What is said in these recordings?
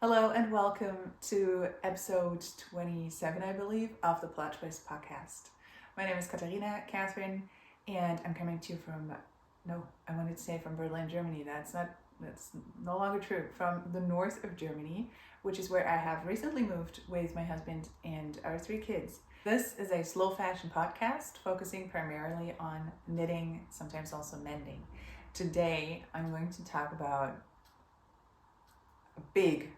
Hello and welcome to episode 27, I believe, of the Plot Twist podcast. My name is Catherine, and I'm coming to you from, I wanted to say from Berlin, Germany. That's no longer true. From the north of Germany, which is where I have recently moved with my husband and our 3 kids. This is a slow fashion podcast focusing primarily on knitting, sometimes also mending. Today, I'm going to talk about a big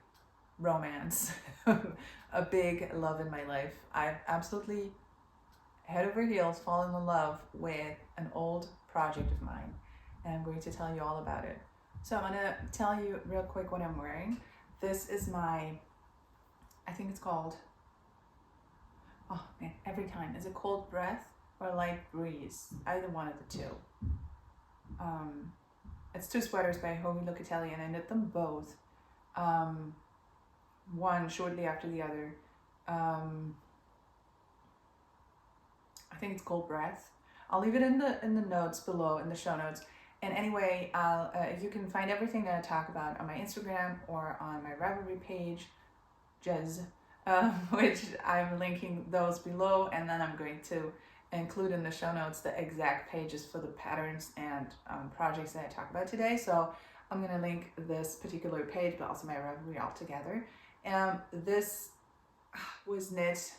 romance, a big love in my life. I've absolutely head over heels fallen in love with an old project of mine, and I'm going to tell you all about it. So I'm going to tell you real quick what I'm wearing. This is I think it's called, oh man, every time. Is it Cold Breath or Light Breeze? Either one of the two. It's 2 sweaters by Howie Locatelli, and I knit them both. One shortly after the other. I think it's Cold Breath. I'll leave it in the notes below, in the show notes. And anyway, you can find everything that I talk about on my Instagram or on my Ravelry page, Jez, which I'm linking those below, and then I'm going to include in the show notes the exact pages for the patterns and projects that I talk about today. So I'm going to link this particular page, but also my Ravelry all together. This was knit,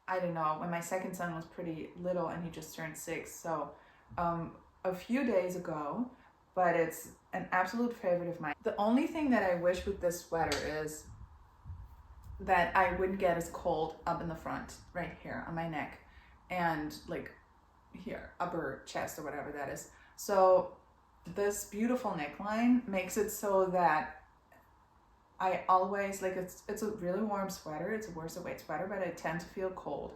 I don't know, when my second son was pretty little and he just turned 6. So a few days ago, but it's an absolute favorite of mine. The only thing that I wish with this sweater is that I wouldn't get as cold up in the front, right here on my neck, and like here, upper chest or whatever that is. So this beautiful neckline makes it so that I always, like, it's a really warm sweater, it's a worsted weight sweater, but I tend to feel cold.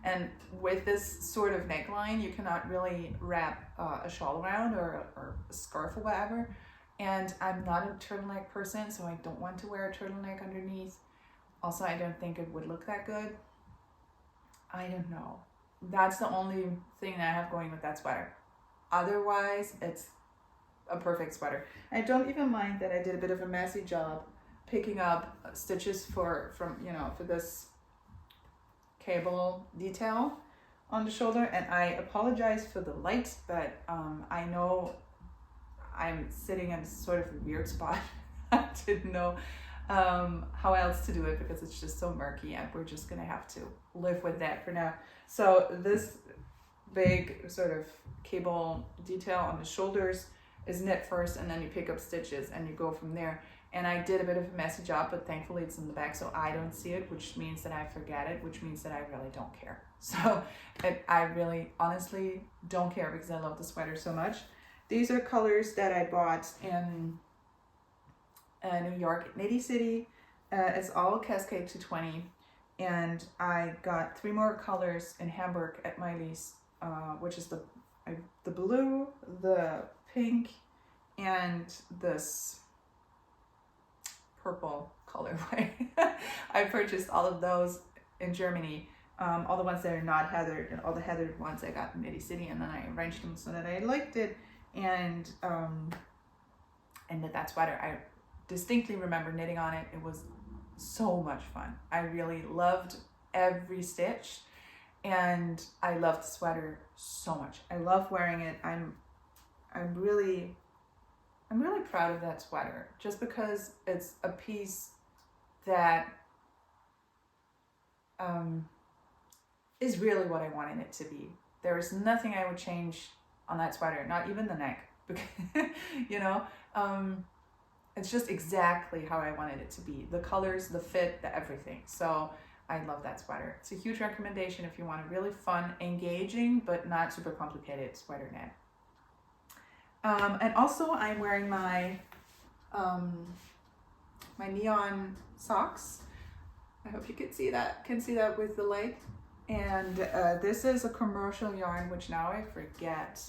And with this sort of neckline, you cannot really wrap a shawl around or a scarf or whatever. And I'm not a turtleneck person, so I don't want to wear a turtleneck underneath. Also, I don't think it would look that good. I don't know. That's the only thing that I have going with that sweater. Otherwise, it's a perfect sweater. I don't even mind that I did a bit of a messy job picking up stitches for this cable detail on the shoulder, and I apologize for the light, but I know I'm sitting in a sort of a weird spot. I didn't know how else to do it because it's just so murky, and we're just gonna have to live with that for now. So this big sort of cable detail on the shoulders is knit first, and then you pick up stitches and you go from there. And I did a bit of a messy job, but thankfully it's in the back so I don't see it, which means that I forget it, which means that I really don't care. So I really honestly don't care because I love the sweater so much. These are colors that I bought in New York, Nitty City. It's all Cascade 220. And I got 3 more colors in Hamburg at Miley's, which is the blue, the pink, and this purple colorway. I purchased all of those in Germany, all the ones that are not heathered, and all the heathered ones I got in Nitty City, and then I arranged them so that I liked it, and knit that sweater. I distinctly remember knitting on it. It was so much fun. I really loved every stitch, and I loved the sweater so much. I love wearing it. I'm really proud of that sweater, just because it's a piece that is really what I wanted it to be. There is nothing I would change on that sweater, not even the neck, because, it's just exactly how I wanted it to be. The colors, the fit, the everything. So I love that sweater. It's a huge recommendation if you want a really fun, engaging, but not super complicated sweater knit. And also I'm wearing my my neon socks. I hope you can see that with the light. And this is a commercial yarn, which now I forget.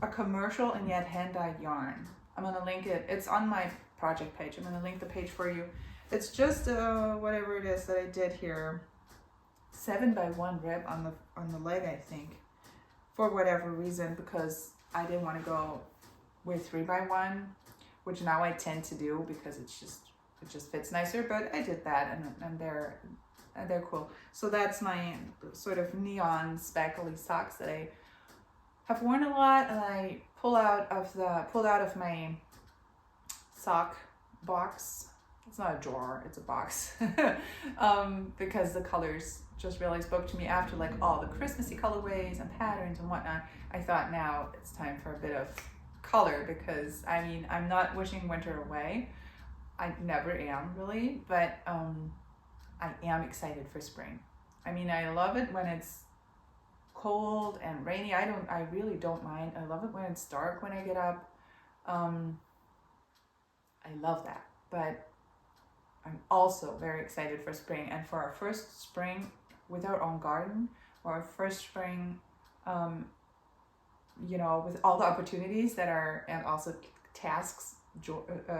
A commercial and yet hand-dyed yarn. I'm gonna link it. It's on my project page. I'm gonna link the page for you. It's just whatever it is that I did here. 7x1 rib on the leg, I think, for whatever reason, because I didn't want to go with 3x1, which now I tend to do because it just fits nicer. But I did that, and they're cool. So that's my sort of neon speckly socks that I have worn a lot, and I pulled out of my sock box. It's not a drawer, it's a box. Because the colors just really spoke to me after like all the Christmassy colorways and patterns and whatnot. I thought now it's time for a bit of color, because I mean, I'm not wishing winter away. I never am really, but I am excited for spring. I mean, I love it when it's cold and rainy. I really don't mind. I love it when it's dark when I get up. I love that. But I'm also very excited for spring, and for our first spring with our own garden, or our first spring, you know, with all the opportunities that are, and also tasks,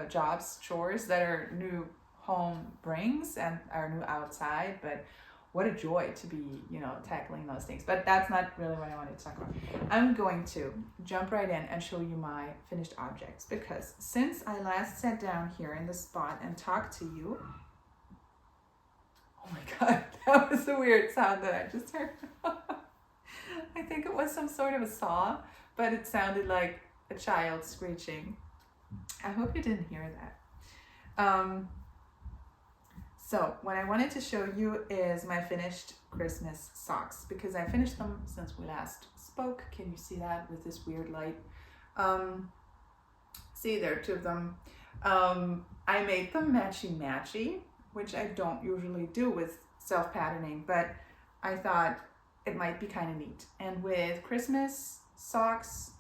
jobs, chores that our new home brings and our new outside. But what a joy to be, you know, tackling those things. But that's not really what I wanted to talk about. I'm going to jump right in and show you my finished objects, because since I last sat down here in the spot and talked to you, oh my God, that was a weird sound that I just heard. I think it was some sort of a saw, but it sounded like a child screeching. I hope you didn't hear that. So what I wanted to show you is my finished Christmas socks, because I finished them since we last spoke. Can you see that with this weird light? See, there are two of them. I made them matchy-matchy, which I don't usually do with self-patterning, but I thought it might be kind of neat. And with Christmas socks,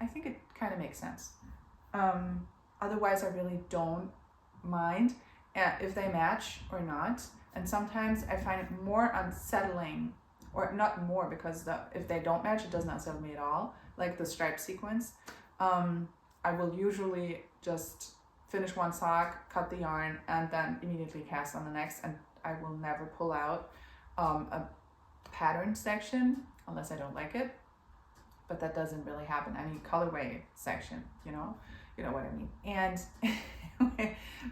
I think it kind of makes sense. Otherwise, I really don't mind if they match or not. And sometimes I find it more unsettling, or not more, because if they don't match, it doesn't unsettle me at all, like the stripe sequence. I will usually just finish one sock, cut the yarn, and then immediately cast on the next, and I will never pull out a pattern section unless I don't like it. But that doesn't really happen. I mean, colorway section, you know what I mean. And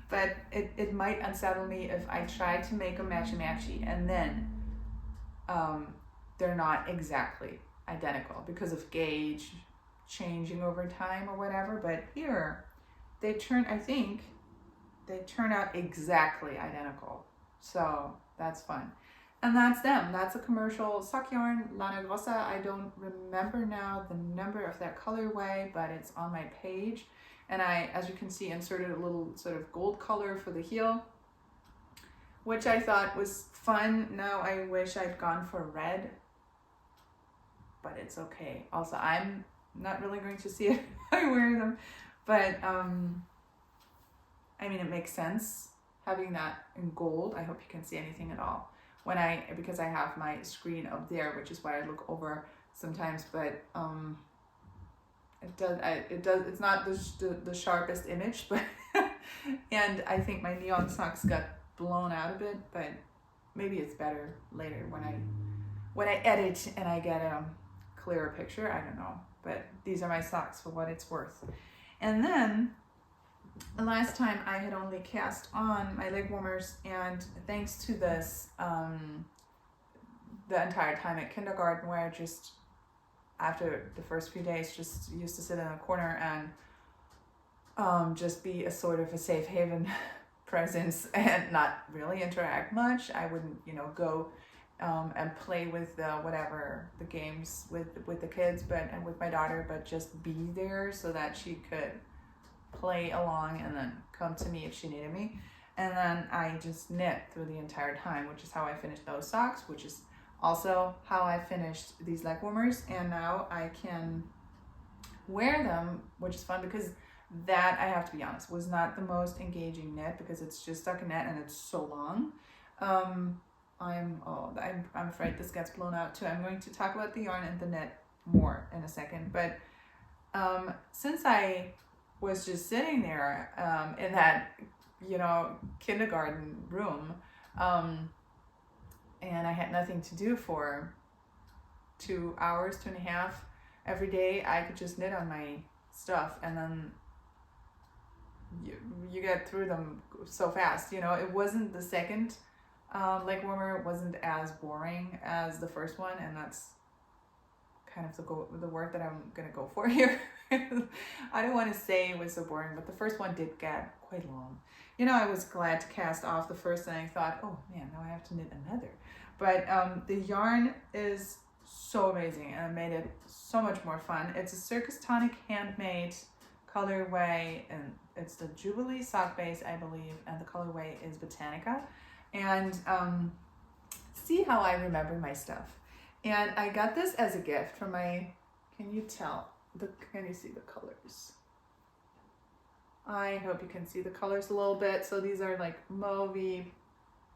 but it might unsettle me if I try to make a matchy and then they're not exactly identical because of gauge changing over time or whatever. But here they turn out exactly identical, so that's fun. And that's them. That's a commercial sock yarn, Lana Grossa. I don't remember now the number of that colorway, but it's on my page. And I, as you can see, inserted a little sort of gold color for the heel, which I thought was fun. Now I wish I'd gone for red, but it's okay. Also, I'm not really going to see it if I wear them, but I mean, it makes sense having that in gold. I hope you can see anything at all. Because I have my screen up there, which is why I look over sometimes, but it's not the sharpest image, but and I think my neon socks got blown out a bit, but maybe it's better later when I edit and I get a clearer picture. I don't know, but these are my socks for what it's worth. And then the last time I had only cast on my leg warmers, and thanks to this, the entire time at kindergarten, where I just, after the first few days, just used to sit in a corner and just be a sort of a safe haven presence and not really interact much. I wouldn't, go and play with the games with the kids, and with my daughter, but just be there so that she could play along and then come to me if she needed me. And then I just knit through the entire time, which is how I finished those socks, which is also how I finished these leg warmers. And now I can wear them, which is fun, because that, I have to be honest, was not the most engaging knit, because it's just stuck in net and it's so long. I'm afraid this gets blown out too. I'm going to talk about the yarn and the knit more in a second, but since I was just sitting there in that kindergarten room, and I had nothing to do for 2 hours, 2.5 every day, I could just knit on my stuff, and then you get through them so fast. You know, it wasn't the second leg warmer wasn't as boring as the first one, and that's kind of the word that I'm gonna go for here. I don't want to say it was so boring, but the first one did get quite long. You know, I was glad to cast off the first, and I thought, oh man, now I have to knit another. But the yarn is so amazing, and it made it so much more fun. It's a Circus Tonic handmade colorway, and it's the Jubilee sock base, I believe, and the colorway is Botanica. And see how I remember my stuff. And I got this as a gift from my, can you tell? Can you see the colors? I hope you can see the colors a little bit. So these are like mauvey,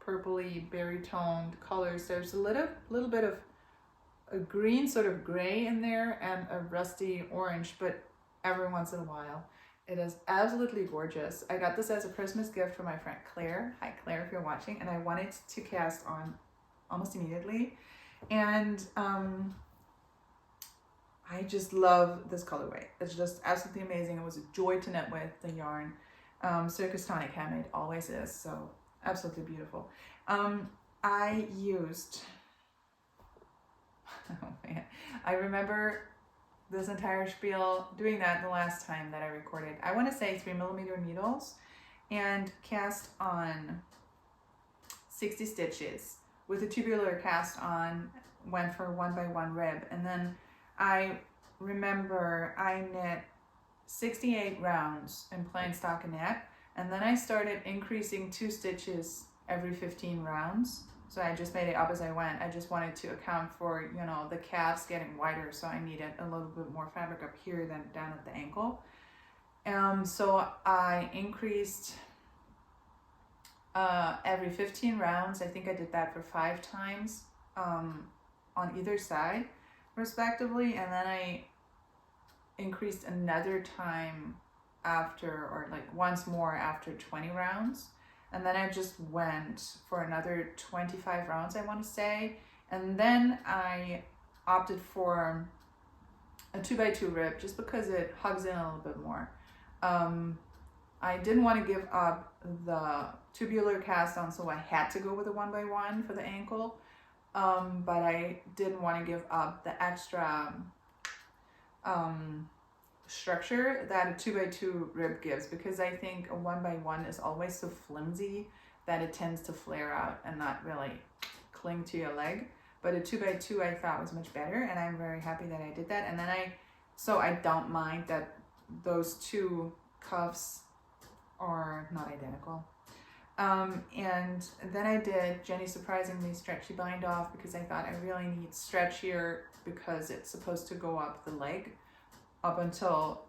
purpley, berry toned colors. There's a little bit of a green, sort of gray in there, and a rusty orange, but every once in a while. It is absolutely gorgeous. I got this as a Christmas gift from my friend Claire. Hi Claire, if you're watching. And I wanted to cast on almost immediately. And I just love this colorway. It's just absolutely amazing. It was a joy to knit with. The yarn, Circus Tonic handmade, always is, so absolutely beautiful. I used, oh man, I remember this entire spiel doing that the last time that I recorded. I want to say 3mm needles and cast on 60 stitches with a tubular cast on, went for 1x1 rib, and then I remember I knit 68 rounds in plain stockinette, and then I started increasing 2 stitches every 15 rounds. So I just made it up as I went. I just wanted to account for, you know, the calves getting wider, so I needed a little bit more fabric up here than down at the ankle. So I increased every 15 rounds. I think I did that for 5 times on either side, respectively, and then I increased another time after, or like once more after 20 rounds. And then I just went for another 25 rounds, I want to say. And then I opted for a 2x2 rib just because it hugs in a little bit more. I didn't want to give up the tubular cast on, so I had to go with a 1x1 for the ankle. But I didn't want to give up the extra structure that a 2x2 rib gives, because I think a 1x1 is always so flimsy that it tends to flare out and not really cling to your leg. But a 2x2 I thought was much better, and I'm very happy that I did that. And then so I don't mind that those two cuffs are not identical. And then I did Jenny Surprisingly Stretchy Bind Off, because I thought I really need stretch here, because it's supposed to go up the leg up until,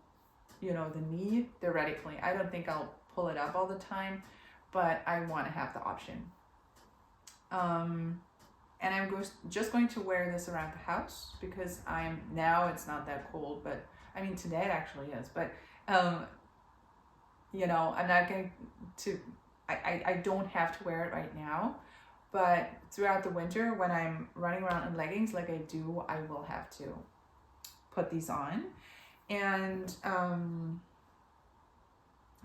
you know, the knee theoretically. I don't think I'll pull it up all the time, but I want to have the option. And I'm just going to wear this around the house, because now it's not that cold, but I mean today it actually is, but you know, I'm not going to, I don't have to wear it right now, but throughout the winter when I'm running around in leggings like I do, I will have to put these on. And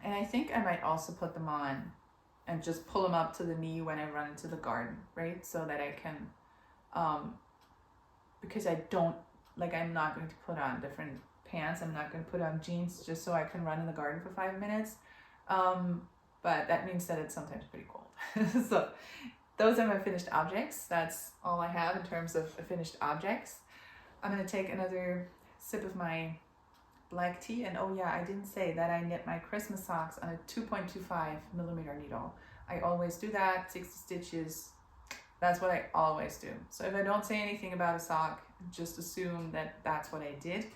I think I might also put them on and just pull them up to the knee when I run into the garden, right? So that I can, because I don't, like, I'm not going to put on different pants. I'm not going to put on jeans just so I can run in the garden for 5 minutes. But that means that it's sometimes pretty cold. So those are my finished objects. That's all I have in terms of finished objects. I'm going to take another sip of my black tea, and oh yeah, I didn't say that I knit my Christmas socks on a 2.25mm needle. I always do that, 60 stitches. That's what I always do. So if I don't say anything about a sock, just assume that that's what I did.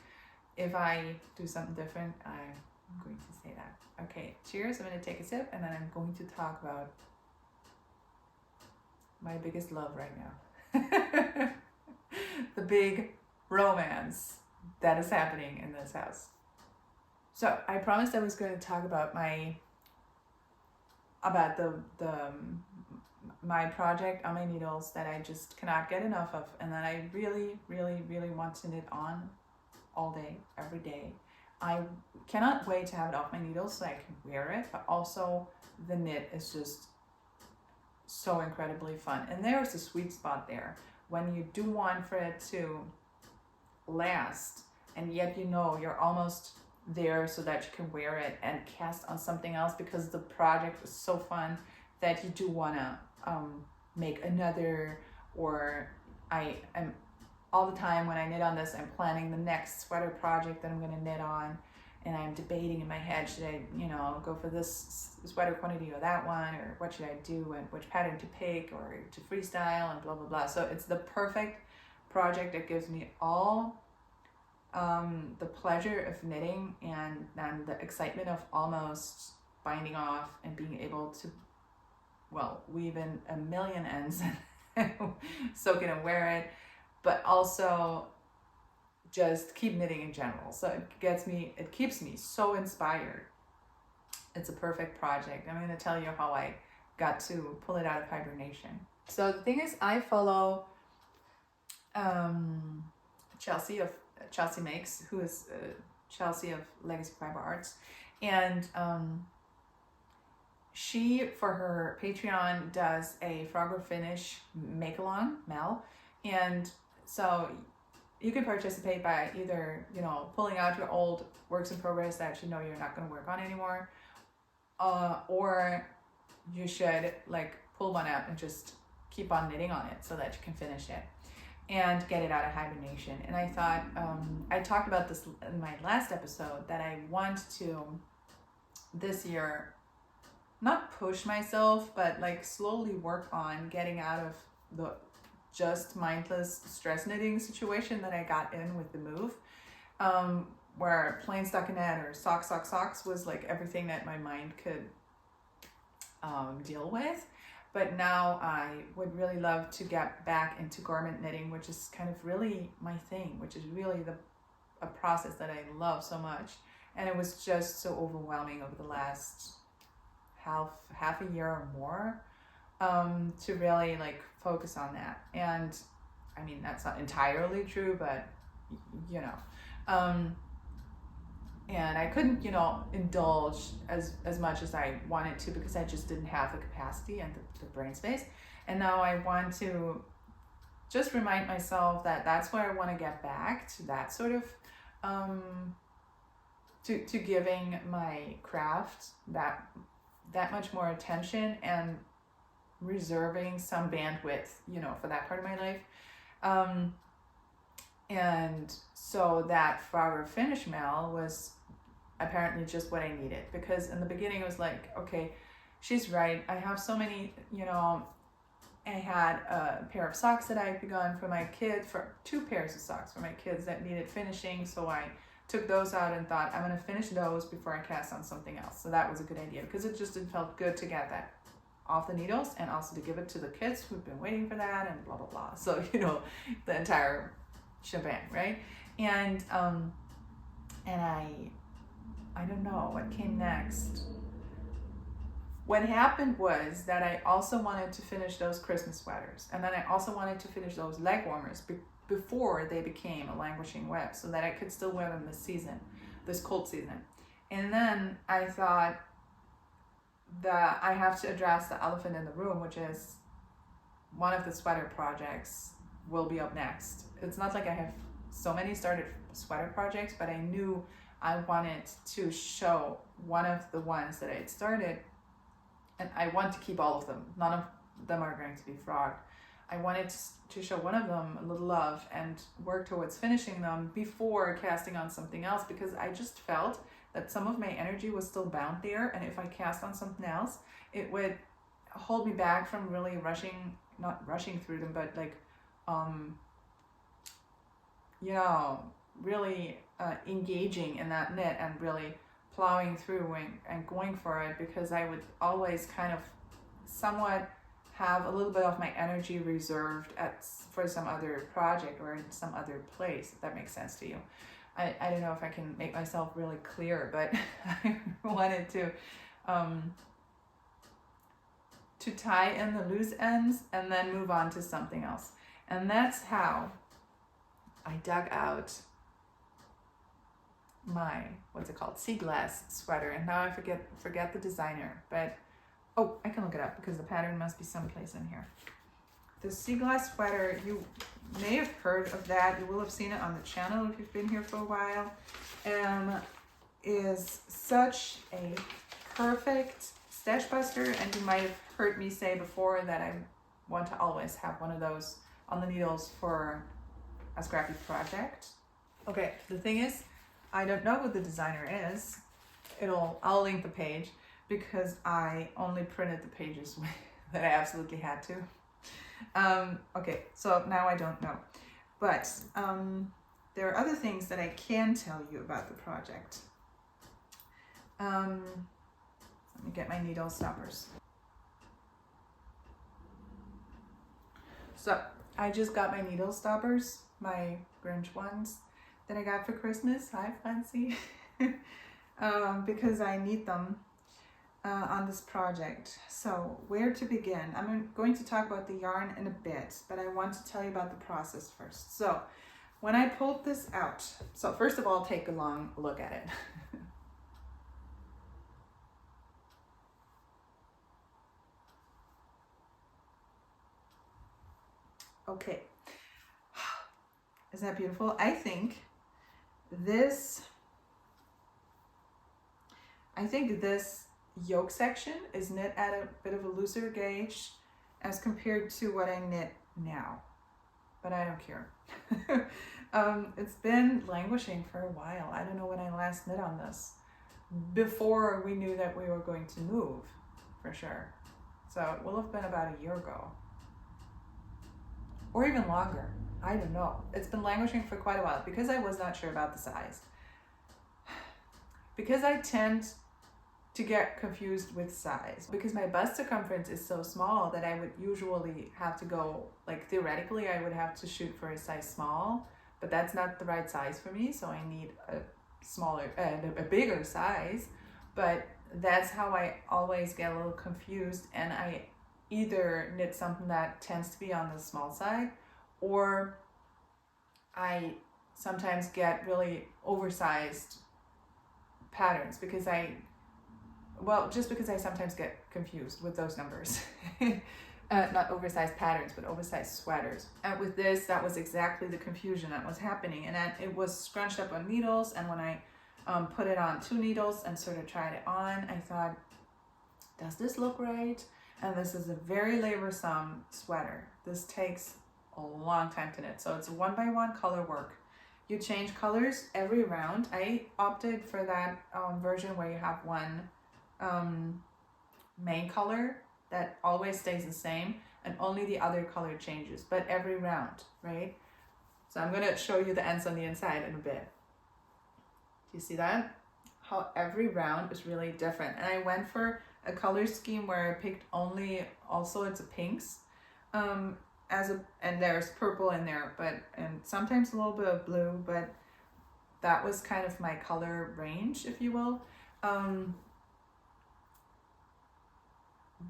If I do something different, I'm going to say that. Okay, cheers. I'm going to take a sip, and then I'm going to talk about my biggest love right now. The big romance that is happening in this house. So I promised I was going to talk about my project on my needles that I just cannot get enough of, and that I really, really, really want to knit on all day, every day. I cannot wait to have it off my needles so I can wear it, but also the knit is just so incredibly fun. And there's a sweet spot there when you do want for it to last, and yet you're almost there so that you can wear it and cast on something else, because the project was so fun that you do want to make another. Or I am all the time when I knit on this, I'm planning the next sweater project that I'm going to knit on, and I'm debating in my head, should I go for this sweater quantity or that one, or what should I do and which pattern to pick or to freestyle and blah blah blah. So it's the perfect project that gives me all the pleasure of knitting and the excitement of almost binding off and being able to weave in a million ends and soak it and wear it, but also just keep knitting in general. So it keeps me so inspired. It's a perfect project. I'm going to tell you how I got to pull it out of hibernation. So the thing is, I follow Chelsea Makes, who is Chelsea of Legacy Fiber Arts, and she, for her Patreon, does a Frogger Finish make-along, Mel, and so you can participate by either, pulling out your old works in progress that you're not going to work on anymore, or you should pull one out and just keep on knitting on it so that you can finish it and get it out of hibernation. And I thought, I talked about this in my last episode, that I want to, this year, not push myself, but slowly work on getting out of the just mindless stress knitting situation that I got in with the move, where plain stockinette or socks was everything that my mind could deal with. But now I would really love to get back into garment knitting, which is kind of really my thing, which is really a process that I love so much. And it was just so overwhelming over the last half a year or more, to really focus on that. And I mean, that's not entirely true, but and I couldn't indulge as much as I wanted to, because I just didn't have the capacity and the brain space. And now I want to just remind myself that that's where I want to get back to, that sort of to giving my craft that much more attention and reserving some bandwidth, for that part of my life. And so that Frogger Finish Mel was apparently just what I needed, because in the beginning it was okay, she's right. I have so many, I had a pair of socks that I had begun for my kids, for 2 pairs of socks for my kids that needed finishing. So I took those out and thought, I'm going to finish those before I cast on something else. So that was a good idea, because it felt good to get that off the needles and also to give it to the kids who've been waiting for that and blah, blah, blah. So, the entire shebang, right? And I don't know what came next. What happened was that I also wanted to finish those Christmas sweaters, and then I also wanted to finish those leg warmers before they became a languishing web, so that I could still wear them this cold season. And then I thought that I have to address the elephant in the room, which is one of the sweater projects will be up next. It's not like I have so many started sweater projects, but I knew I wanted to show one of the ones that I had started, and I want to keep all of them. None of them are going to be frogged. I wanted to show one of them a little love and work towards finishing them before casting on something else, because I just felt that some of my energy was still bound there, and if I cast on something else, it would hold me back from really not rushing through them, but really engaging in that knit and really plowing through and going for it, because I would always kind of somewhat have a little bit of my energy reserved for some other project or in some other place, if that makes sense to you. I don't know if I can make myself really clear, but I wanted to tie in the loose ends and then move on to something else. And that's how I dug out my, what's it called, sea glass sweater, and now I forget the designer, but oh, I can look it up because the pattern must be someplace in here. The sea glass sweater, you may have heard of that. You will have seen it on the channel if you've been here for a while. Is such a perfect stash buster, and you might have heard me say before that I want to always have one of those on the needles for a scrappy project. Okay, the thing is, I don't know who the designer is. I'll link the page because I only printed the pages that I absolutely had to. Okay, so now I don't know, but there are other things that I can tell you about the project. Let me get my needle stoppers. So I just got my needle stoppers, my Grinch ones that I got for Christmas. Hi, Fancy. Because I need them on this project. So where to begin? I'm going to talk about the yarn in a bit, but I want to tell you about the process first. So when I pulled this out, so first of all, take a long look at it. Okay, isn't that beautiful? I think this yoke section is knit at a bit of a looser gauge as compared to what I knit now, but I don't care. It's been languishing for a while. I don't know when I last knit on this, before we knew that we were going to move, for sure. So it will have been about a year ago, or even longer. I don't know. It's been languishing for quite a while because I was not sure about the size. Because I tend to get confused with size, because my bust circumference is so small that I would usually have to go, like theoretically I would have to shoot for a size small, but that's not the right size for me, so I need a bigger size. But that's how I always get a little confused, and I either knit something that tends to be on the small side, or I sometimes get really oversized patterns because just because I sometimes get confused with those numbers. Not oversized patterns, but oversized sweaters. And with this, that was exactly the confusion that was happening. And then it was scrunched up on needles, and when I put it on 2 needles and sort of tried it on, I thought, does this look right? And this is a very laborsome sweater. This takes a long time to knit. So it's a 1x1 color work. You change colors every round. I opted for that version where you have one main color that always stays the same, and only the other color changes, but every round, right? So I'm gonna show you the ends on the inside in a bit. Do you see that? How every round is really different. And I went for a color scheme where I picked only, also it's a pinks, and there's purple in there, and sometimes a little bit of blue, but that was kind of my color range, if you will.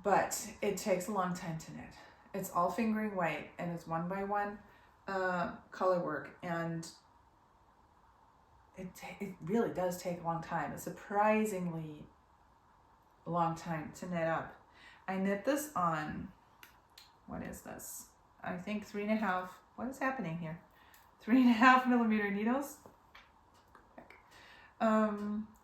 But it takes a long time to knit. It's all fingering weight, and it's 1x1 color work, and it really does take a long time. A surprisingly long time to knit up. I knit this on, what is this? I think 3.5, what is happening here? 3.5 millimeter needles.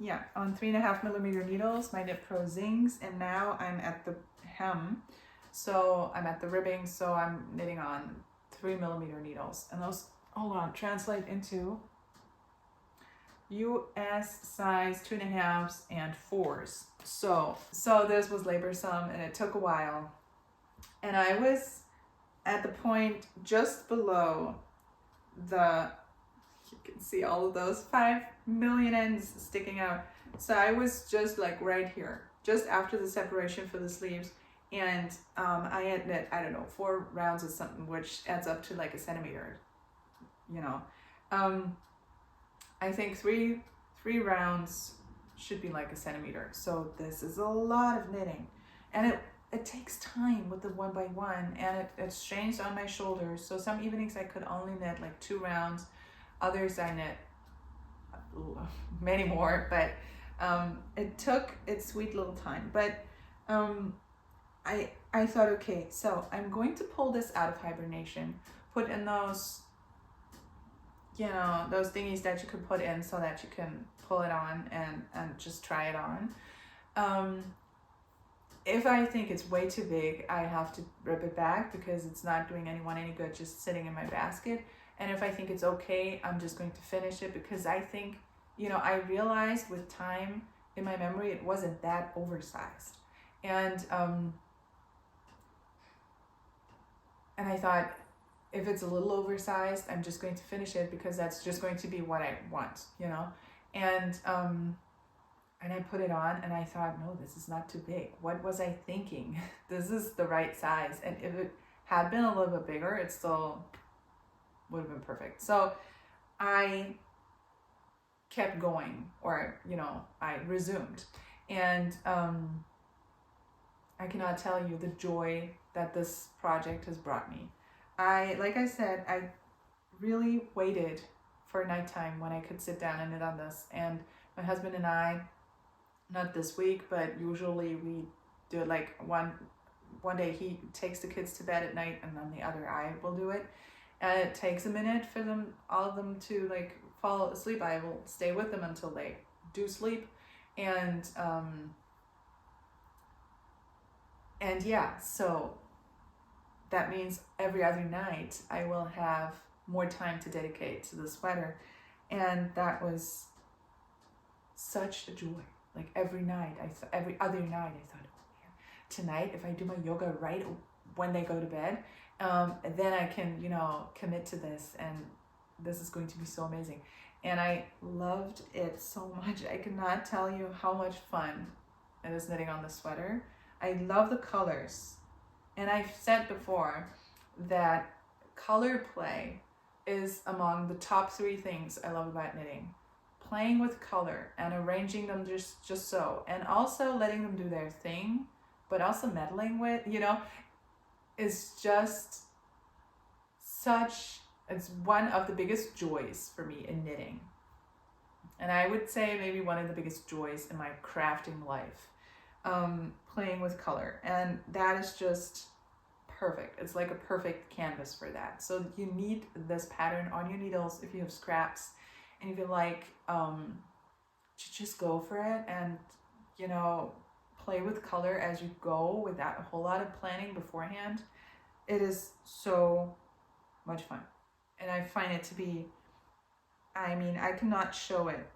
Yeah, on 3.5 millimeter needles, my Knit Pro Zings, and now I'm at the hem, so I'm at the ribbing, so I'm knitting on 3 millimeter needles, and those, hold on, translate into US size 2.5s and 4s. So this was laborsome, and it took a while, and I was at the point just below the, you can see all of those 5 million ends sticking out. So I was just like right here, just after the separation for the sleeves, and I had knit, I don't know, 4 rounds of something, which adds up to like a centimeter, you know. I think three rounds should be like a centimeter. So this is a lot of knitting, and it takes time with the 1x1, and it's changed on my shoulders. So some evenings I could only knit like 2 rounds. Others I knit many more, but it took its sweet little time. But I thought, okay, so I'm going to pull this out of hibernation, put in those, those thingies that you can put in so that you can pull it on and just try it on. If I think it's way too big, I have to rip it back because it's not doing anyone any good just sitting in my basket. And if I think it's okay, I'm just going to finish it because I think, I realized with time in my memory, it wasn't that oversized. And I thought, if it's a little oversized, I'm just going to finish it because that's just going to be what I want, And I put it on and I thought, no, this is not too big. What was I thinking? This is the right size. And if it had been a little bit bigger, it still would have been perfect. So I kept going, or, I resumed. And I cannot tell you the joy that this project has brought me. Like I said, I really waited for nighttime when I could sit down and knit on this. And my husband and I, not this week, but usually we do it like one day he takes the kids to bed at night and then the other I will do it. And it takes a minute for all of them to like fall asleep. I will stay with them until they do sleep. And yeah, so that means every other night I will have more time to dedicate to the sweater. And that was such a joy. Like every other night I thought, oh man, tonight if I do my yoga right when they go to bed, then I can, commit to this, and this is going to be so amazing. And I loved it so much. I cannot tell you how much fun it is knitting on the sweater. I love the colors. And I've said before that color play is among the top 3 things I love about knitting. Playing with color and arranging them just so, and also letting them do their thing, but also meddling with, is just it's one of the biggest joys for me in knitting. And I would say maybe one of the biggest joys in my crafting life, playing with color. And that is just perfect. It's like a perfect canvas for that. So you need this pattern on your needles if you have scraps. And if you like, just go for it and, play with color as you go without a whole lot of planning beforehand. It is so much fun. And I find it to be, I cannot show it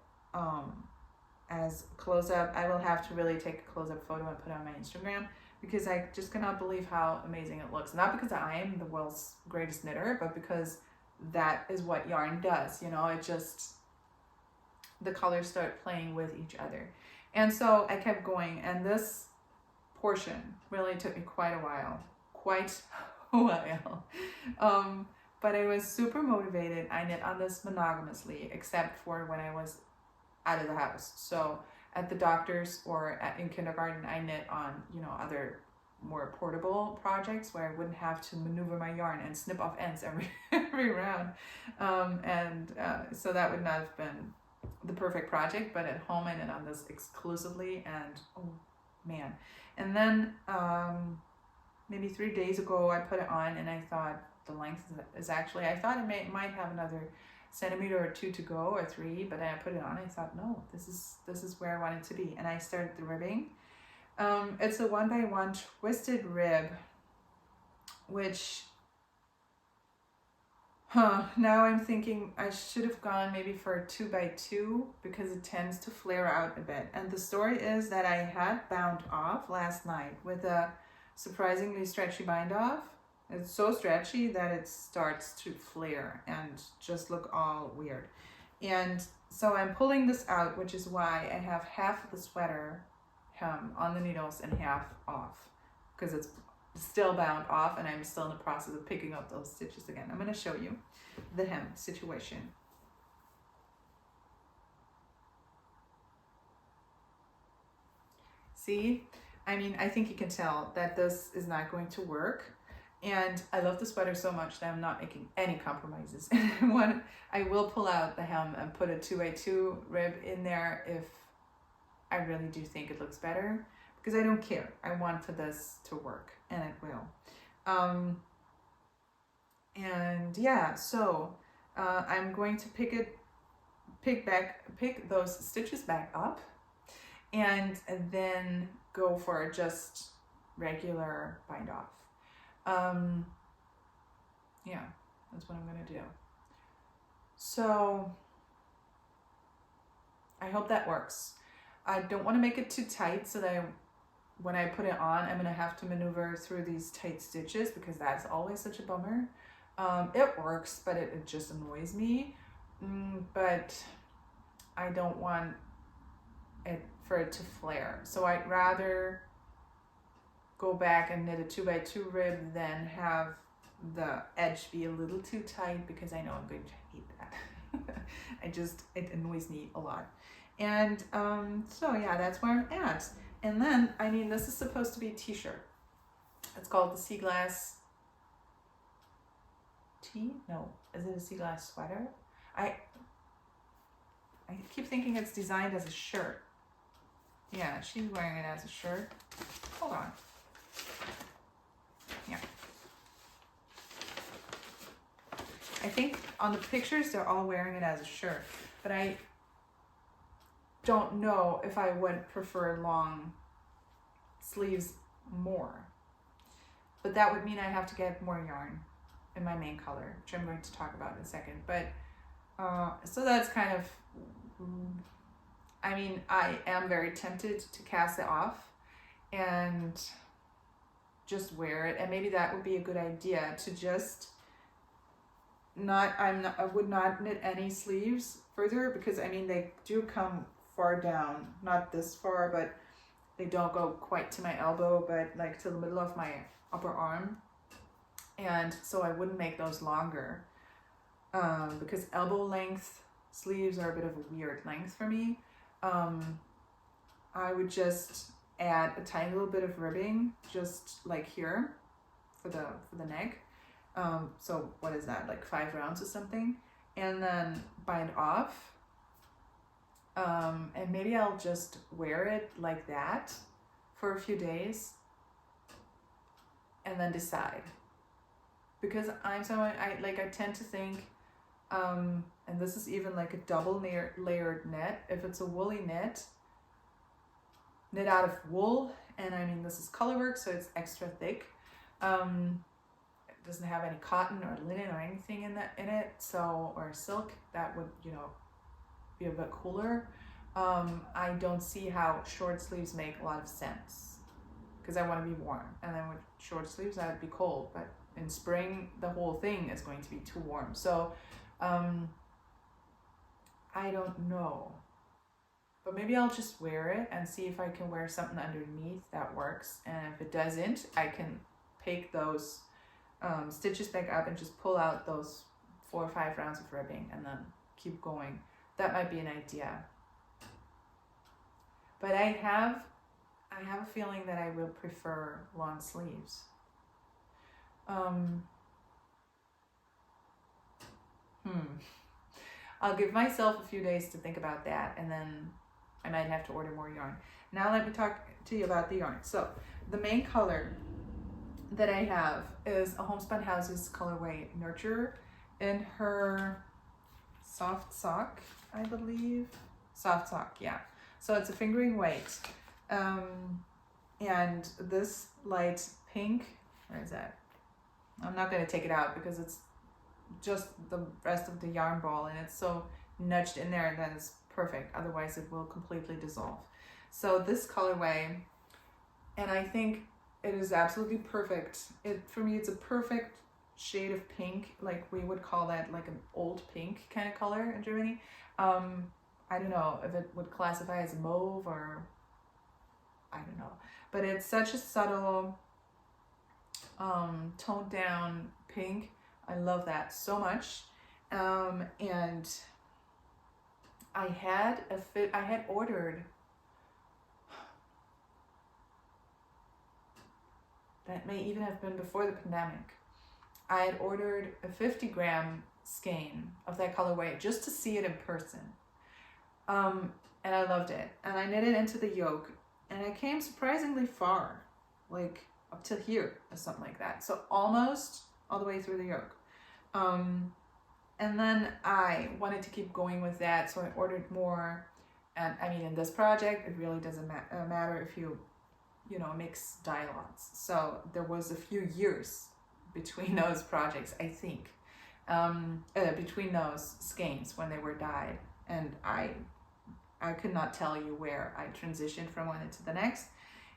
as close-up. I will have to really take a close-up photo and put it on my Instagram because I just cannot believe how amazing it looks. Not because I am the world's greatest knitter, but because that is what yarn does. It just, the colors start playing with each other. And so I kept going, and this portion really took me quite a while. But I was super motivated. I knit on this monogamously, except for when I was out of the house. So at the doctor's or in kindergarten, I knit on, other more portable projects where I wouldn't have to maneuver my yarn and snip off ends every round. So that would not have been the perfect project, but at home I knit on this exclusively, and oh man. And then maybe 3 days ago I put it on and I thought the length is actually, I thought it might have another centimeter or 2 to go, or 3, but then I put it on and I thought, no, this is where I want it to be. And I started the ribbing. It's a 1x1 twisted rib, which now I'm thinking I should have gone maybe for a 2x2 because it tends to flare out a bit. And the story is that I had bound off last night with a surprisingly stretchy bind off. It's so stretchy that it starts to flare and just look all weird. And so I'm pulling this out, which is why I have half of the sweater hem on the needles and half off, because it's still bound off and I'm still in the process of picking up those stitches again. I'm going to show you the hem situation. See, I think you can tell that this is not going to work. And I love the sweater so much that I'm not making any compromises. And I will pull out the hem and put a 2x2 rib in there if I really do think it looks better, because I don't care. I want for this to work, and it will. And yeah, so I'm going to pick those stitches back up, and then go for just regular bind off. Yeah, that's what I'm gonna do. So I hope that works. I don't want to make it too tight so that when I put it on, I'm gonna have to maneuver through these tight stitches, because that's always such a bummer. It works, but it just annoys me. But I don't want it for it to flare. So I'd rather go back and knit a 2x2 rib than have the edge be a little too tight, because I know I'm going to hate that. It annoys me a lot. And so yeah, that's where I'm at. And then, I mean, this is supposed to be a t-shirt. It's called the Sea Glass tee? No, is it a Sea Glass sweater? I keep thinking it's designed as a shirt. Yeah, she's wearing it as a shirt. Hold on. Yeah. I think on the pictures they're all wearing it as a shirt, but I don't know if I would prefer long sleeves more. But that would mean I have to get more yarn in my main color, which I'm going to talk about in a second. But so that's kind of, I mean, I am very tempted to cast it off and just wear it, and maybe that would be a good idea, to just I would not knit any sleeves further, because I mean, they do come far down, not this far, but they don't go quite to my elbow, but like to the middle of my upper arm. And so I wouldn't make those longer, because elbow length sleeves are a bit of a weird length for me. I would just add a tiny little bit of ribbing, just like here for the neck. So what is that, like 5 rounds or something, and then bind off. And maybe I'll just wear it like that for a few days and then decide, because I tend to think, and this is even like a double layered knit. If it's a woolly knit out of wool, and I mean, this is colorwork, so it's extra thick. It doesn't have any cotton or linen or anything in it, so, or silk, that would, be a bit cooler. I don't see how short sleeves make a lot of sense, because I want to be warm, and then with short sleeves I'd be cold, but in spring the whole thing is going to be too warm. So I don't know, but maybe I'll just wear it and see if I can wear something underneath that works, and if it doesn't, I can pick those stitches back up and just pull out those 4 or 5 rounds of ribbing and then keep going. That might be an idea. But I have a feeling that I will prefer long sleeves. I'll give myself a few days to think about that, and then I might have to order more yarn. Now let me talk to you about the yarn. So the main color that I have is a Homespun Houses colorway Nurture in her Soft Sock, I believe. Soft Sock, yeah. So it's a fingering weight. And this light pink, where is that? I'm not going to take it out because it's just the rest of the yarn ball, and it's so nudged in there that it's perfect. Otherwise it will completely dissolve. So this colorway, and I think it is absolutely perfect. For me, it's a perfect shade of pink. Like, we would call that like an old pink kind of color in Germany. I don't know if it would classify as mauve, or I don't know, but it's such a subtle toned down pink. I love that so much. And I had ordered that may even have been before the pandemic. I had ordered a 50-gram skein of that colorway just to see it in person. And I loved it. And I knit it into the yoke, and I came surprisingly far, like up to here or something like that. So almost all the way through the yoke. And then I wanted to keep going with that, so I ordered more. And I mean, in this project, it really doesn't matter if you mix dye lots. So there was a few years between those projects, I think, between those skeins when they were dyed. And I could not tell you where I transitioned from one to the next.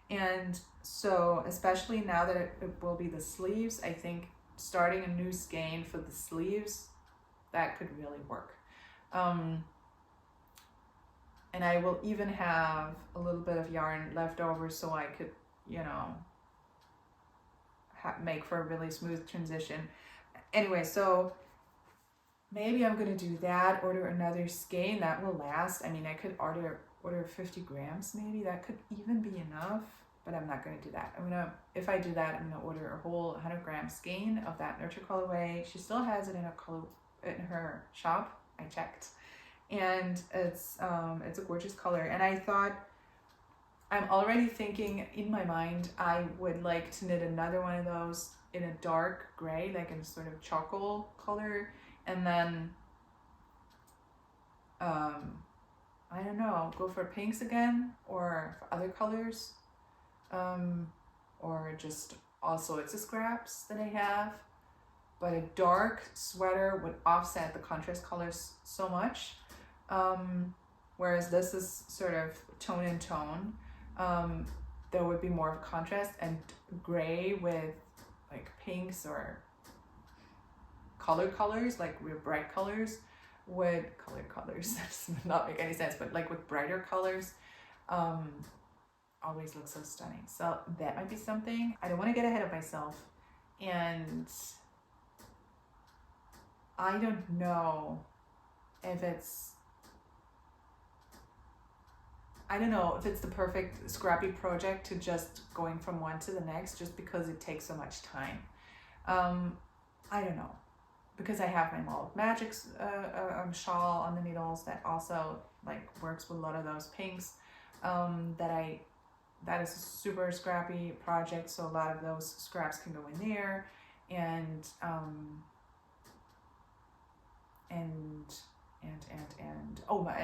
And so, especially now that it will be the sleeves, I think starting a new skein for the sleeves, that could really work. And I will even have a little bit of yarn left over so I could, make for a really smooth transition. Anyway, so maybe I'm gonna do that, order another skein that will last. I mean, I could order 50 grams maybe, that could even be enough, but I'm not gonna do that. If I do that, I'm gonna order a whole 100-gram skein of that Nurture colorway. She still has it in her shop, I checked. And it's a gorgeous color. And I thought, I'm already thinking in my mind, I would like to knit another one of those in a dark gray, like in a sort of charcoal color. And then, I don't know, go for pinks again or for other colors. Or just all sorts of scraps that I have. But a dark sweater would offset the contrast colors so much. Whereas this is sort of tone in tone. There would be more of contrast, and gray with like pinks or colors, like real bright colors, that does not make any sense, but like with brighter colors, always looks so stunning. So that might be something. I don't want to get ahead of myself, and I don't know if it's the perfect scrappy project to just going from one to the next, just because it takes so much time. I don't know, because I have my Mall of Magic shawl on the needles that also like works with a lot of those pinks. That is a super scrappy project, so a lot of those scraps can go in there, and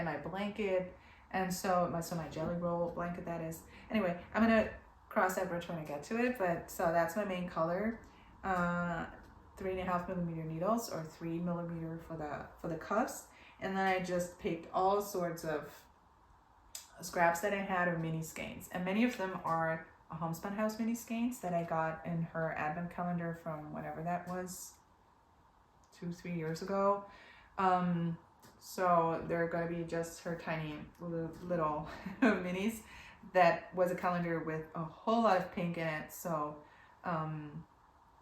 my blanket. And so my jelly roll blanket, that is. Anyway, I'm gonna cross that bridge when I get to it. But so that's my main color. 3.5 millimeter needles, or 3 millimeter for the cuffs. And then I just picked all sorts of scraps that I had, or mini skeins. And many of them are a Homespun House mini skeins that I got in her advent calendar from whatever that was, 2-3 years ago. So they're going to be just her tiny little minis. That was a calendar with a whole lot of pink in it. So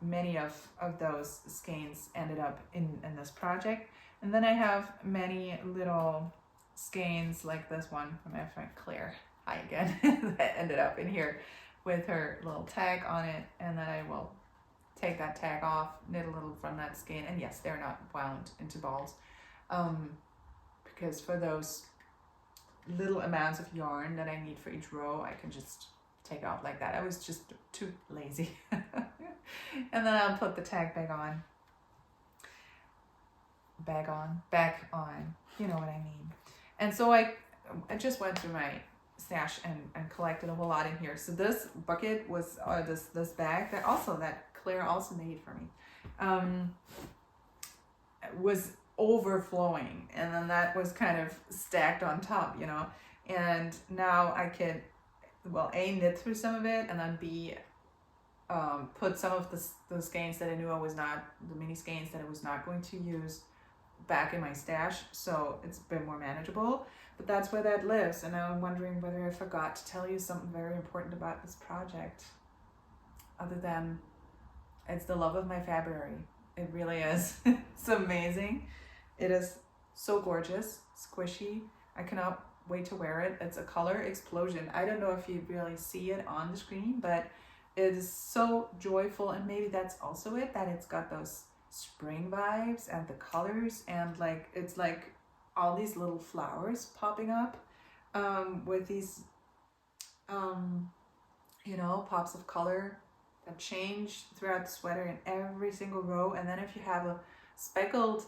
many of those skeins ended up in this project. And then I have many little skeins like this one from my friend Claire. Hi again. That ended up in here with her little tag on it. And then I will take that tag off, knit a little from that skein. And yes, they're not wound into balls. Because for those little amounts of yarn that I need for each row, I can just take off like that. I was just too lazy. And then I'll put the tag back on. Back on. You know what I mean. And so I just went through my stash and collected a whole lot in here. So this bucket was, this bag that Claire also made for me, was overflowing, and then that was kind of stacked on top, and now I could, A, knit through some of it, and then B, put some of the skeins that I knew the mini skeins that I was not going to use, back in my stash, so it's a bit more manageable. But that's where that lives. And now I'm wondering whether I forgot to tell you something very important about this project, other than it's the love of my February. It really is. It's amazing. It is so gorgeous, squishy. I cannot wait to wear it. It's a color explosion. I don't know if you really see it on the screen, but it is so joyful, and maybe that's also it, that it's got those spring vibes and the colors, and like it's like all these little flowers popping up with these you know, pops of color that change throughout the sweater in every single row. And then if you have a speckled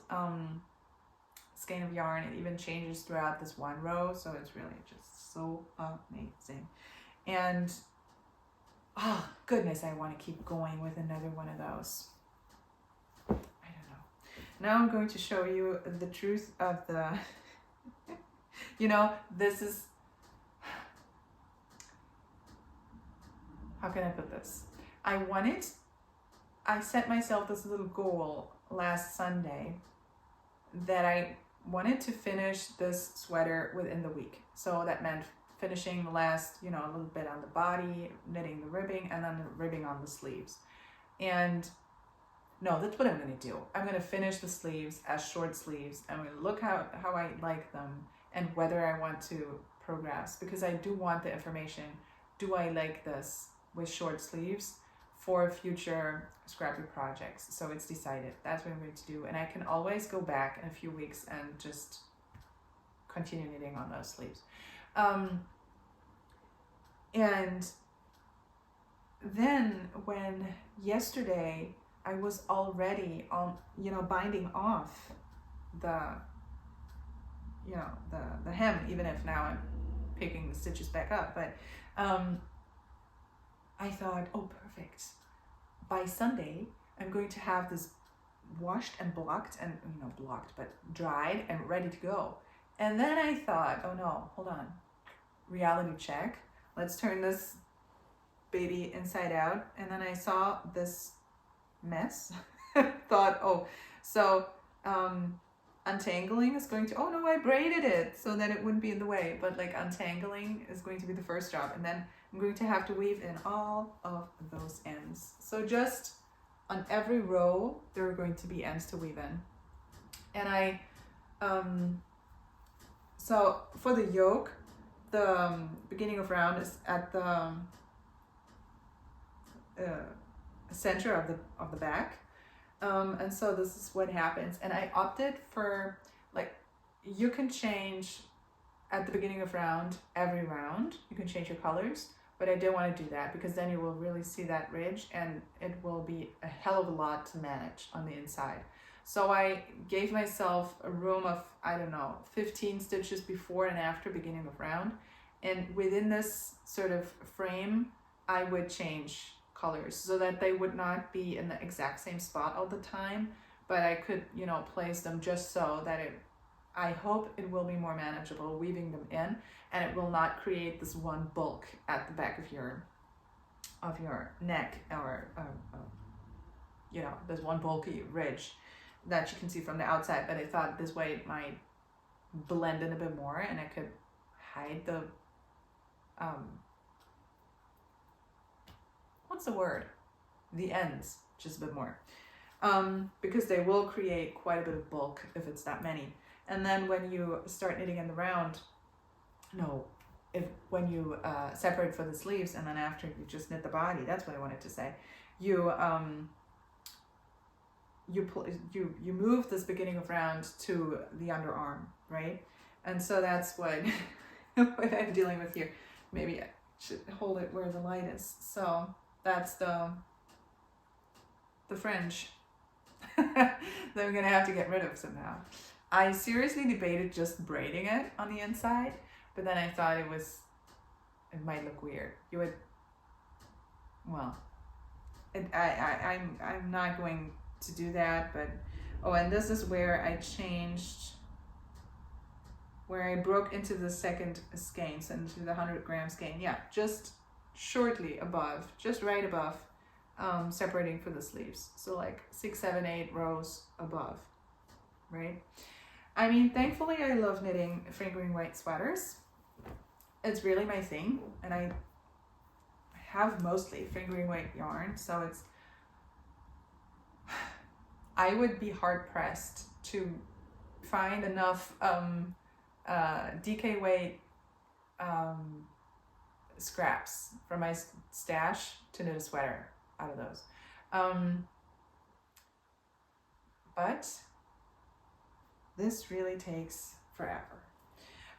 skein of yarn, it even changes throughout this one row. So it's really just so amazing. And oh goodness, I want to keep going with another one of those. I don't know. Now I'm going to show you the truth of the you know, this is, how can I put this? I set myself this little goal last Sunday that I wanted to finish this sweater within the week. So that meant finishing the last, you know, a little bit on the body, knitting the ribbing, and then the ribbing on the sleeves. And no, that's what I'm going to do. I'm going to finish the sleeves as short sleeves. I'm going to look how I like them and whether I want to progress, because I do want the information. Do I like this with short sleeves for future scrappy projects? So it's decided. That's what I'm going to do. And I can always go back in a few weeks and just continue knitting on those sleeves. And then when yesterday I was already on, you know, binding off the, you know, the hem, even if now I'm picking the stitches back up, but I thought, oh, perfect. By Sunday, I'm going to have this washed and blocked, and, you know, blocked, but dried and ready to go. And then I thought, oh no, hold on. Reality check. Let's turn this baby inside out. And then I saw this mess. Thought, oh, so untangling is going to, oh no, I braided it so that it wouldn't be in the way. But like untangling is going to be the first job. And then I'm going to have to weave in all of those ends. So just on every row, there are going to be ends to weave in. And I, so for the yoke, the beginning of round is at the center of the back. And so this is what happens. And I opted for, like, you can change at the beginning of round, every round, you can change your colors, but I didn't want to do that because then you will really see that ridge and it will be a hell of a lot to manage on the inside. So I gave myself a room of, I don't know, 15 stitches before and after beginning of round. And within this sort of frame, I would change colors so that they would not be in the exact same spot all the time, but I could, you know, place them just so that it, I hope it will be more manageable weaving them in, and it will not create this one bulk at the back of your neck, or you know, this one bulky ridge that you can see from the outside. But I thought this way it might blend in a bit more, and I could hide the what's the word? The ends just a bit more, because they will create quite a bit of bulk if it's that many. And then when you start knitting in the round, when you separate for the sleeves and then after you just knit the body, that's what I wanted to say. You move this beginning of round to the underarm, right? And so that's what what I'm dealing with here. Maybe I should hold it where the light is. So that's the fringe that I'm gonna have to get rid of somehow. I seriously debated just braiding it on the inside, but then I thought it might look weird. You would, well, I'm not going to do that, but, oh, and this is where I changed, where I broke into the second skein, so into the 100-gram skein. Yeah, just shortly above, just right above, separating for the sleeves. So like 6, 7, 8 rows above, right? I mean, thankfully I love knitting fingering weight sweaters. It's really my thing, and I have mostly fingering weight yarn, so it's, I would be hard pressed to find enough DK weight scraps from my stash to knit a sweater out of those. But this really takes forever.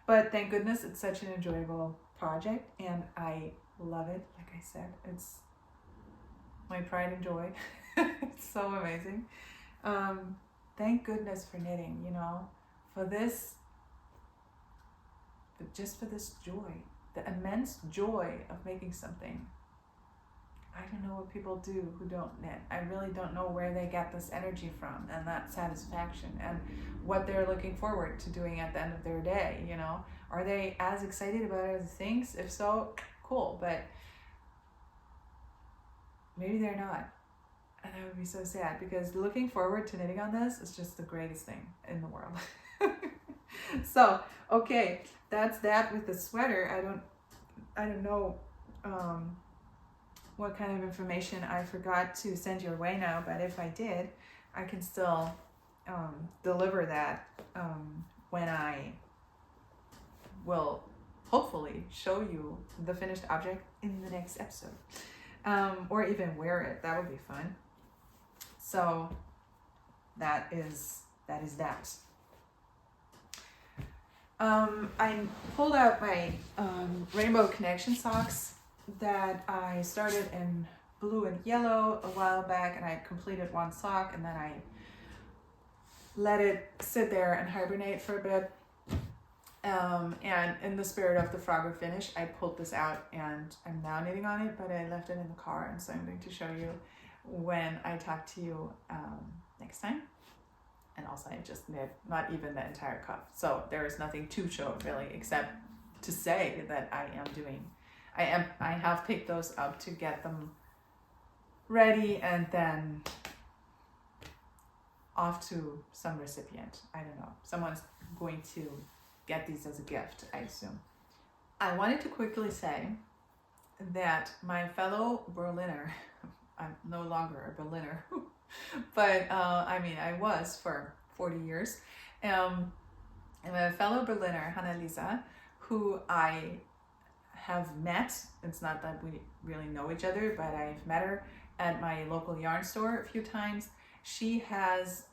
But thank goodness it's such an enjoyable project, and I love it. Like I said, it's my pride and joy. It's so amazing. Thank goodness for knitting, for this, but just for this joy, the immense joy of making something. I don't know what people do who don't knit. I really don't know where they get this energy from and that satisfaction and what they're looking forward to doing at the end of their day, Are they as excited about other things? If so, cool, but maybe they're not. And I would be so sad, because looking forward to knitting on this is just the greatest thing in the world. So, okay, that's that with the sweater. I don't know what kind of information I forgot to send your way now, but if I did, I can still deliver that when I will hopefully show you the finished object in the next episode, or even wear it. That would be fun. So that is that. I pulled out my Rainbow Connection socks that I started in blue and yellow a while back, and I completed one sock, and then I let it sit there and hibernate for a bit. And in the spirit of the Frogger finish, I pulled this out and I'm now knitting on it, but I left it in the car, and so I'm going to show you when I talk to you next time. And also I just knit not even the entire cuff, so there is nothing to show really, except to say that I have picked those up to get them ready and then off to some recipient. I don't know, someone's going to get these as a gift, I assume. I wanted to quickly say that my fellow Berliner, I'm no longer a Berliner, but I was for 40 years. And my fellow Berliner, Hannelisa, who I have met, it's not that we really know each other, but I've met her at my local yarn store a few times. She has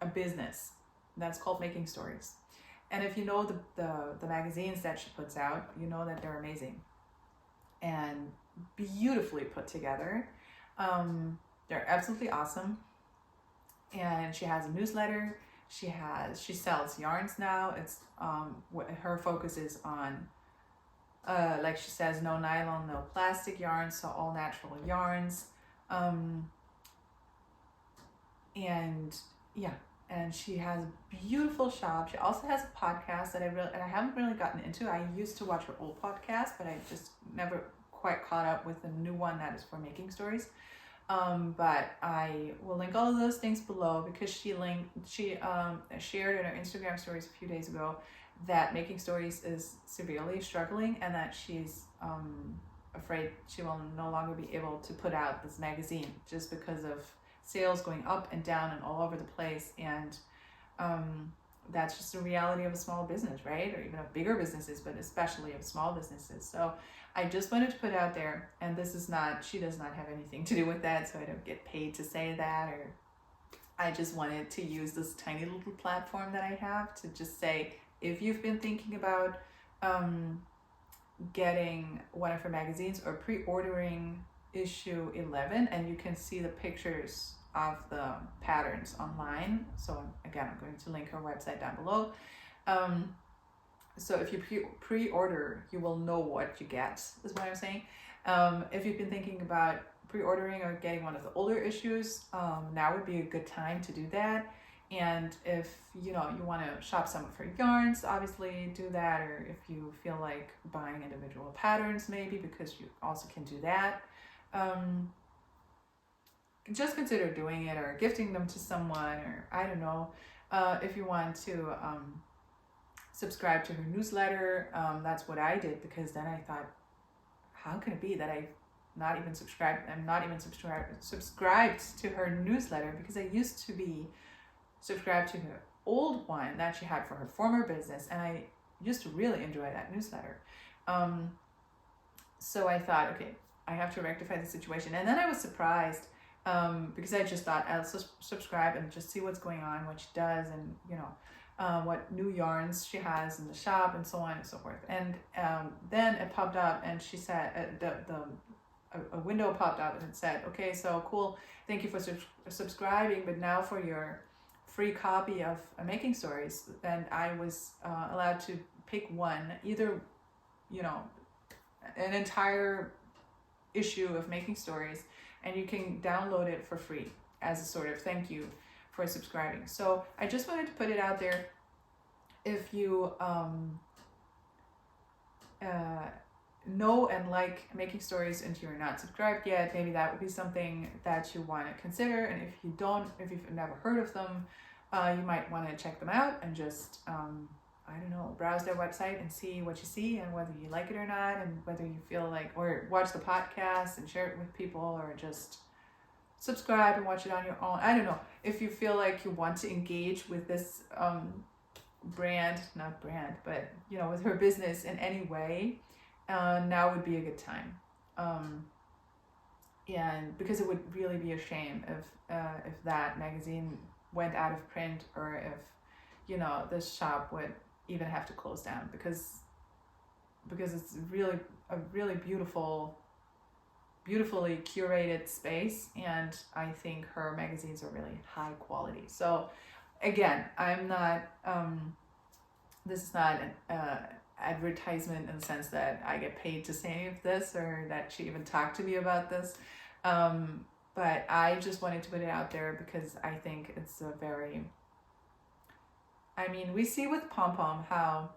a business that's called Making Stories. And if you know the magazines that she puts out, you know that they're amazing and beautifully put together. They're absolutely awesome. And she has a newsletter. She sells yarns now. It's her focus is on, like she says, no nylon, no plastic yarns, so all natural yarns. And she has a beautiful shop. She also has a podcast that I haven't really gotten into. I used to watch her old podcast, but I just never quite caught up with the new one that is for Making Stories. But I will link all of those things below, because she shared in her Instagram stories a few days ago that Making Stories is severely struggling, and that she's afraid she will no longer be able to put out this magazine just because of sales going up and down and all over the place. And that's just the reality of a small business, right? Or even of bigger businesses, but especially of small businesses. So I just wanted to put out there, and she does not have anything to do with that, so I don't get paid to say that, or I just wanted to use this tiny little platform that I have to just say, if you've been thinking about getting one of her magazines or pre-ordering issue 11, and you can see the pictures of the patterns online. So again, I'm going to link her website down below. So if you pre-order, you will know what you get, is what I'm saying. If you've been thinking about pre-ordering or getting one of the older issues, now would be a good time to do that. And if you want to shop some of her yarns, obviously do that. Or if you feel like buying individual patterns, maybe, because you also can do that. Just consider doing it, or gifting them to someone, or I don't know. If you want to subscribe to her newsletter, that's what I did, because then I thought, how can it be that I'm not even subscribed to her newsletter, because I used to be subscribed to her old one that she had for her former business, and I used to really enjoy that newsletter. So I thought, okay, I have to rectify the situation. And then I was surprised because I just thought I'll subscribe and just see what's going on, what she does, and what new yarns she has in the shop, and so on and so forth. And then it popped up, and she said a window popped up, and it said, "Okay, so cool. Thank you for subscribing, but now for your free copy of Making Stories." Then I was allowed to pick one, either an entire issue of Making Stories, and you can download it for free as a sort of thank you for subscribing. So I just wanted to put it out there. If you know and like Making Stories and you're not subscribed yet, maybe that would be something that you want to consider. And if you don't, if you've never heard of them, you might want to check them out and just browse their website and see what you see and whether you like it or not, and whether you feel like, or watch the podcast and share it with people, or just subscribe and watch it on your own. I don't know. If you feel like you want to engage with this with her business in any way, now would be a good time. And because it would really be a shame if that magazine went out of print, or if this shop would even have to close down, because it's really a really beautifully curated space, and I think her magazines are really high quality. So again, I'm not this is not an advertisement in the sense that I get paid to say any of this, or that she even talked to me about this, but I just wanted to put it out there because I think it's a very, we see with Pom Pom how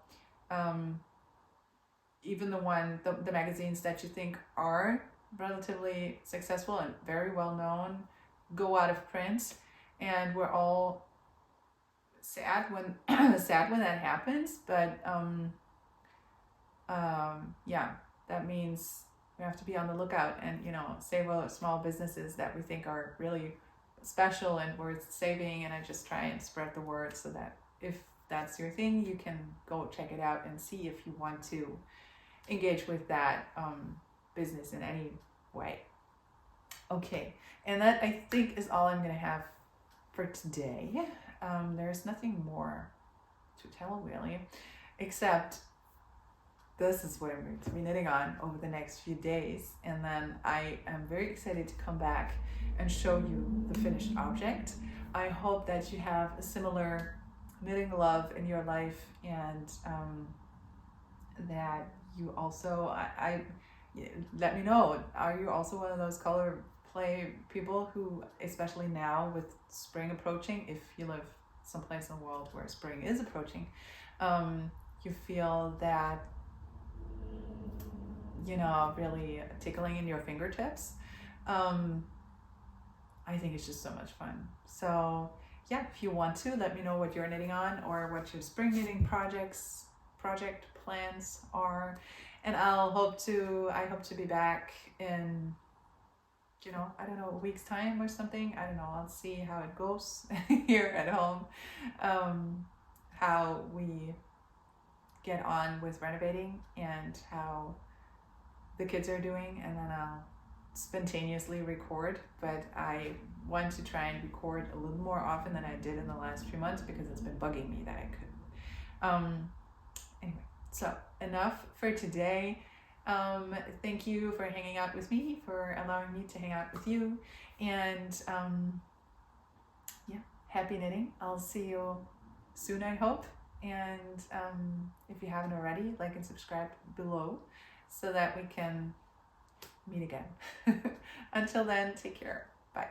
even the magazines that you think are relatively successful and very well known go out of print, and we're all sad when that happens. But that means we have to be on the lookout and save all small businesses that we think are really special and worth saving. And I just try and spread the word so that if that's your thing, you can go check it out and see if you want to engage with that business in any way. Okay, and that I think is all I'm going to have for today. There's nothing more to tell really, except this is what I'm going to be knitting on over the next few days, and then I am very excited to come back and show you the finished object. I hope that you have a similar knitting love in your life, and that you also, let me know, are you also one of those color play people who, especially now with spring approaching, if you live someplace in the world where spring is approaching, you feel that really tickling in your fingertips. I think it's just so much fun. So yeah, if you want to, let me know what you're knitting on, or what your spring knitting project plans are, and I hope to be back in a week's time or something. I don't know, I'll see how it goes here at home, how we get on with renovating and how the kids are doing, and then I'll spontaneously record. But I want to try and record a little more often than I did in the last few months, because it's been bugging me that I couldn't. Anyway, so enough for today. Thank you for hanging out with me, for allowing me to hang out with you, and happy knitting. I'll see you soon, I hope. And if you haven't already, like and subscribe below so that we can meet again. Until then, take care. Bye.